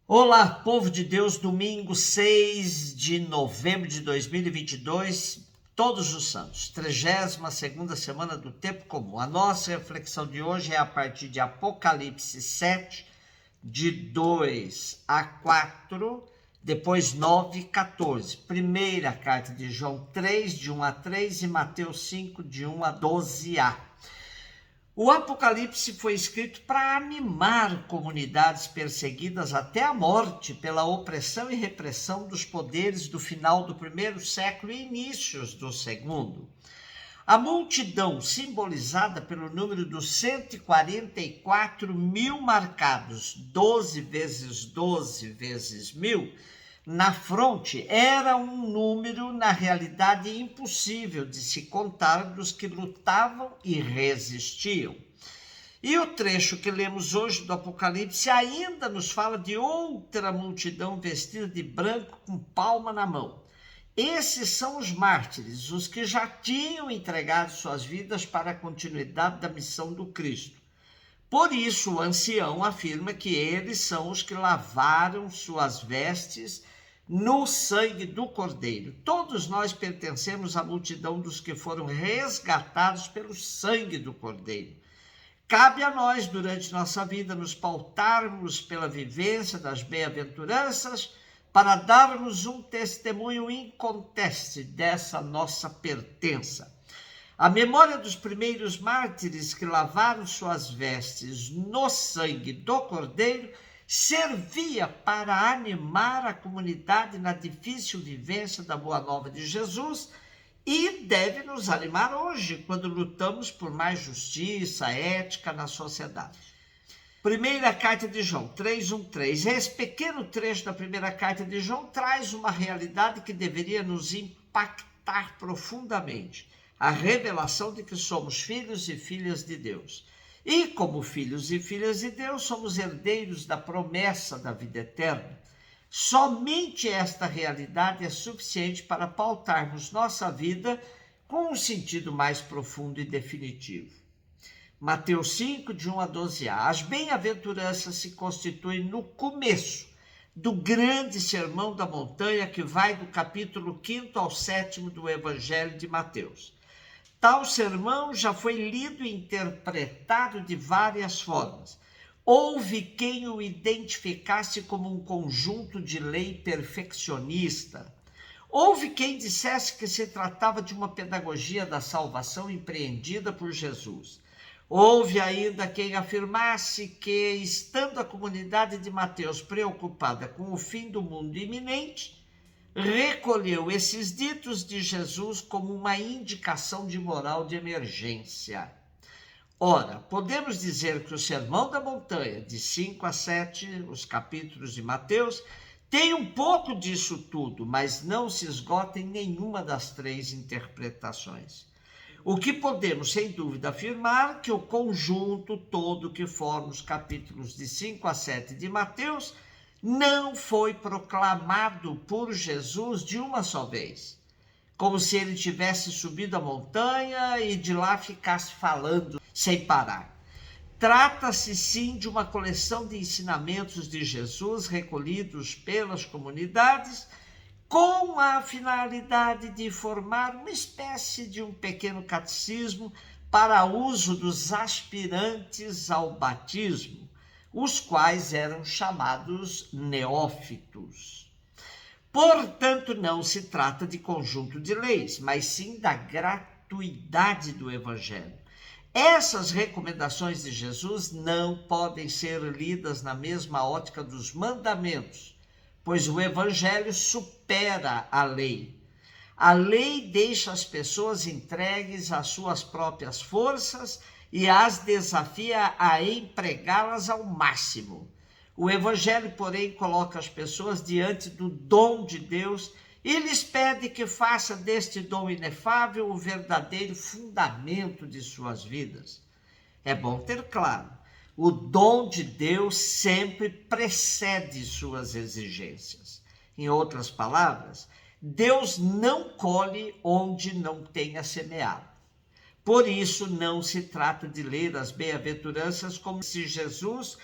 Olá, povo de Deus, domingo 6 de novembro de 2022, todos os santos, 32ª semana do tempo comum. A nossa reflexão de hoje é a partir de Apocalipse 7, de 2 a 4, depois 9 e 14. Primeira carta de João 3, de 1 a 3 e Mateus 5, de 1 a 12a. O Apocalipse foi escrito para animar comunidades perseguidas até a morte pela opressão e repressão dos poderes do final do primeiro século e inícios do segundo. A multidão, simbolizada pelo número dos 144 mil marcados, 12 vezes 12 vezes 1000, na fronte, era um número, na realidade, impossível de se contar dos que lutavam e resistiam. E o trecho que lemos hoje do Apocalipse ainda nos fala de outra multidão vestida de branco com palma na mão. Esses são os mártires, os que já tinham entregado suas vidas para a continuidade da missão do Cristo. Por isso, o ancião afirma que eles são os que lavaram suas vestes no sangue do Cordeiro. Todos nós pertencemos à multidão dos que foram resgatados pelo sangue do Cordeiro. Cabe a nós, durante nossa vida, nos pautarmos pela vivência das bem-aventuranças para darmos um testemunho inconteste dessa nossa pertença. A memória dos primeiros mártires que lavaram suas vestes no sangue do Cordeiro servia para animar a comunidade na difícil vivência da Boa Nova de Jesus e deve nos animar hoje, quando lutamos por mais justiça, ética na sociedade. Primeira carta de João 3:1-3. Esse pequeno trecho da primeira carta de João traz uma realidade que deveria nos impactar profundamente. A revelação de que somos filhos e filhas de Deus. E como filhos e filhas de Deus, somos herdeiros da promessa da vida eterna. Somente esta realidade é suficiente para pautarmos nossa vida com um sentido mais profundo e definitivo. Mateus 5, de 1 a 12a. As bem-aventuranças se constituem no começo do grande sermão da montanha que vai do capítulo 5 ao 7 do Evangelho de Mateus. Tal sermão já foi lido e interpretado de várias formas. Houve quem o identificasse como um conjunto de lei perfeccionista. Houve quem dissesse que se tratava de uma pedagogia da salvação empreendida por Jesus. Houve ainda quem afirmasse que, estando a comunidade de Mateus preocupada com o fim do mundo iminente, recolheu esses ditos de Jesus como uma indicação de moral de emergência. Ora, podemos dizer que o Sermão da Montanha, de 5 a 7, os capítulos de Mateus, tem um pouco disso tudo, mas não se esgota em nenhuma das três interpretações. O que podemos, sem dúvida, afirmar que o conjunto todo que forma os capítulos de 5 a 7 de Mateus não foi proclamado por Jesus de uma só vez, como se ele tivesse subido a montanha e de lá ficasse falando sem parar. Trata-se sim de uma coleção de ensinamentos de Jesus recolhidos pelas comunidades com a finalidade de formar uma espécie de um pequeno catecismo para uso dos aspirantes ao batismo, os quais eram chamados neófitos. Portanto, não se trata de conjunto de leis, mas sim da gratuidade do Evangelho. Essas recomendações de Jesus não podem ser lidas na mesma ótica dos mandamentos, pois o Evangelho supera a lei. A lei deixa as pessoas entregues às suas próprias forças e as desafia a empregá-las ao máximo. O Evangelho, porém, coloca as pessoas diante do dom de Deus e lhes pede que faça deste dom inefável o verdadeiro fundamento de suas vidas. É bom ter claro, o dom de Deus sempre precede suas exigências. Em outras palavras, Deus não colhe onde não tenha semeado. Por isso, não se trata de ler as bem-aventuranças como se Jesus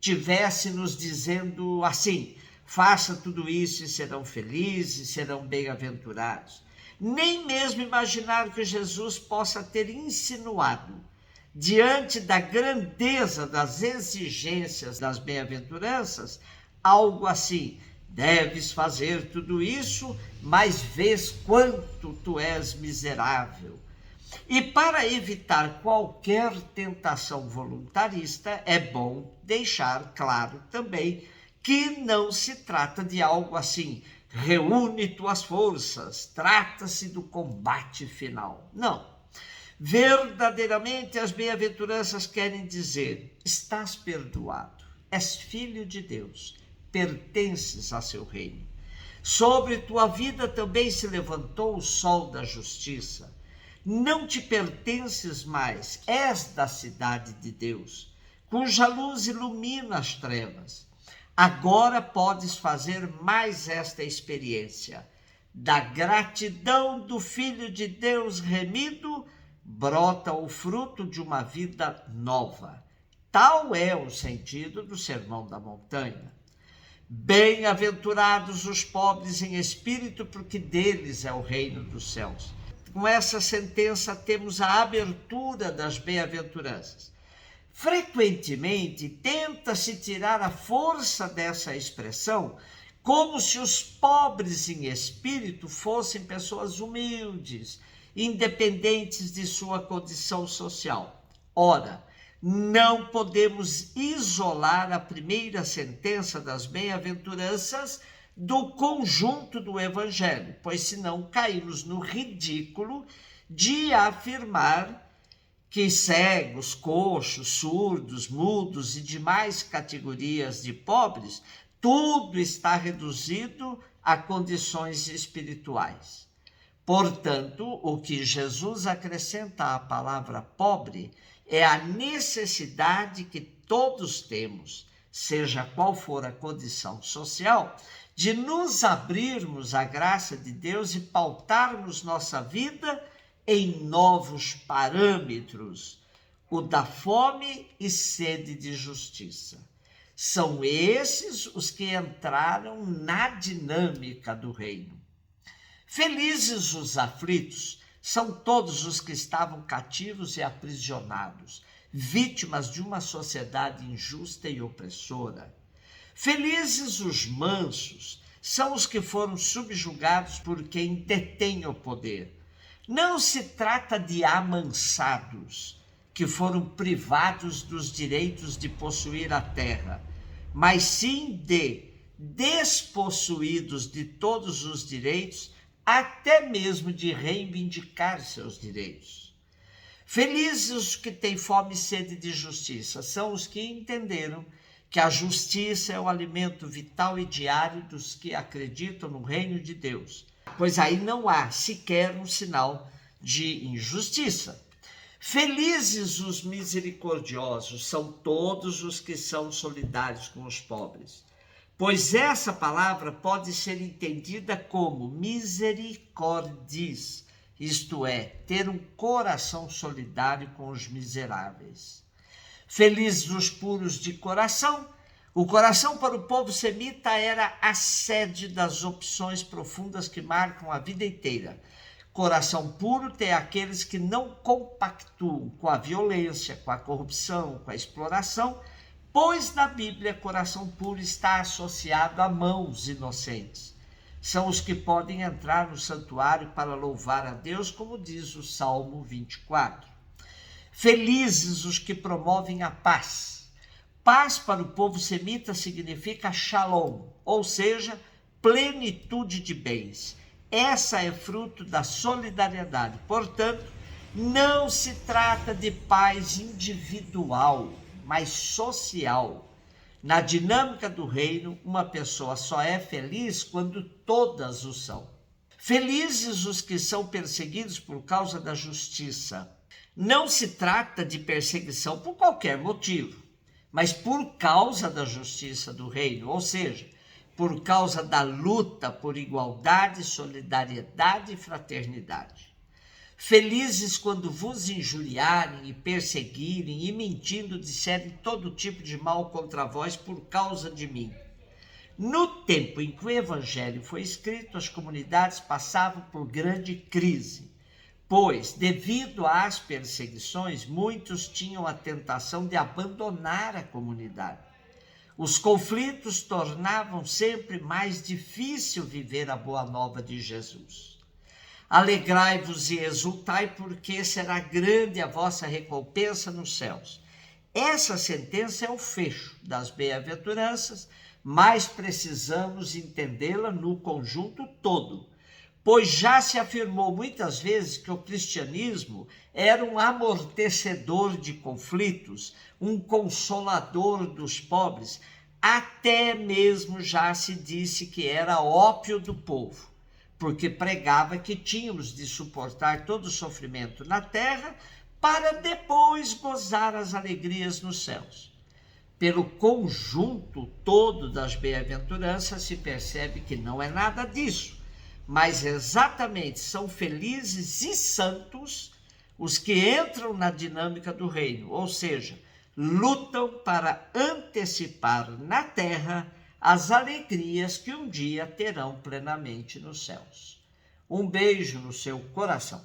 tivesse nos dizendo assim: faça tudo isso e serão felizes, serão bem-aventurados. Nem mesmo imaginar que Jesus possa ter insinuado, diante da grandeza das exigências das bem-aventuranças, algo assim: deves fazer tudo isso, mas vês quanto tu és miserável. E para evitar qualquer tentação voluntarista, é bom deixar claro também que não se trata de algo assim: reúne tuas forças, trata-se do combate final. Não. Verdadeiramente as bem-aventuranças querem dizer: estás perdoado, és filho de Deus, pertences a seu reino. Sobre tua vida também se levantou o sol da justiça. Não te pertences mais, és da cidade de Deus, cuja luz ilumina as trevas. Agora podes fazer mais esta experiência. Da gratidão do Filho de Deus remido, brota o fruto de uma vida nova. Tal é o sentido do Sermão da Montanha. Bem-aventurados os pobres em espírito, porque deles é o reino dos céus. Com essa sentença temos a abertura das bem-aventuranças. Frequentemente tenta-se tirar a força dessa expressão como se os pobres em espírito fossem pessoas humildes, independentes de sua condição social. Ora, não podemos isolar a primeira sentença das bem-aventuranças do conjunto do Evangelho, pois senão caímos no ridículo de afirmar que cegos, coxos, surdos, mudos e demais categorias de pobres, tudo está reduzido a condições espirituais. Portanto, o que Jesus acrescenta à palavra pobre é a necessidade que todos temos, seja qual for a condição social, de nos abrirmos à graça de Deus e pautarmos nossa vida em novos parâmetros, o da fome e sede de justiça. São esses os que entraram na dinâmica do reino. Felizes os aflitos, são todos os que estavam cativos e aprisionados, vítimas de uma sociedade injusta e opressora. Felizes os mansos, são os que foram subjugados por quem detém o poder. Não se trata de amansados, que foram privados dos direitos de possuir a terra, mas sim de despossuídos de todos os direitos, até mesmo de reivindicar seus direitos. Felizes os que têm fome e sede de justiça, são os que entenderam que a justiça é o alimento vital e diário dos que acreditam no reino de Deus, pois aí não há sequer um sinal de injustiça. Felizes os misericordiosos, são todos os que são solidários com os pobres, pois essa palavra pode ser entendida como misericordis, isto é, ter um coração solidário com os miseráveis. Felizes os puros de coração. O coração para o povo semita era a sede das opções profundas que marcam a vida inteira. Coração puro tem aqueles que não compactuam com a violência, com a corrupção, com a exploração, pois na Bíblia coração puro está associado a mãos inocentes. São os que podem entrar no santuário para louvar a Deus, como diz o Salmo 24. Felizes os que promovem a paz. Paz para o povo semita significa shalom, ou seja, plenitude de bens. Essa é fruto da solidariedade. Portanto, não se trata de paz individual, mas social. Na dinâmica do reino, uma pessoa só é feliz quando todas o são. Felizes os que são perseguidos por causa da justiça. Não se trata de perseguição por qualquer motivo, mas por causa da justiça do reino, ou seja, por causa da luta por igualdade, solidariedade e fraternidade. Felizes quando vos injuriarem e perseguirem e mentindo disserem todo tipo de mal contra vós por causa de mim. No tempo em que o evangelho foi escrito, as comunidades passavam por grande crise, pois, devido às perseguições, muitos tinham a tentação de abandonar a comunidade. Os conflitos tornavam sempre mais difícil viver a boa nova de Jesus. Alegrai-vos e exultai, porque será grande a vossa recompensa nos céus. Essa sentença é o fecho das bem-aventuranças, mas precisamos entendê-la no conjunto todo, pois já se afirmou muitas vezes que o cristianismo era um amortecedor de conflitos, um consolador dos pobres, até mesmo já se disse que era ópio do povo, porque pregava que tínhamos de suportar todo o sofrimento na terra para depois gozar as alegrias nos céus. Pelo conjunto todo das bem-aventuranças se percebe que não é nada disso, mas exatamente são felizes e santos os que entram na dinâmica do reino, ou seja, lutam para antecipar na terra as alegrias que um dia terão plenamente nos céus. Um beijo no seu coração.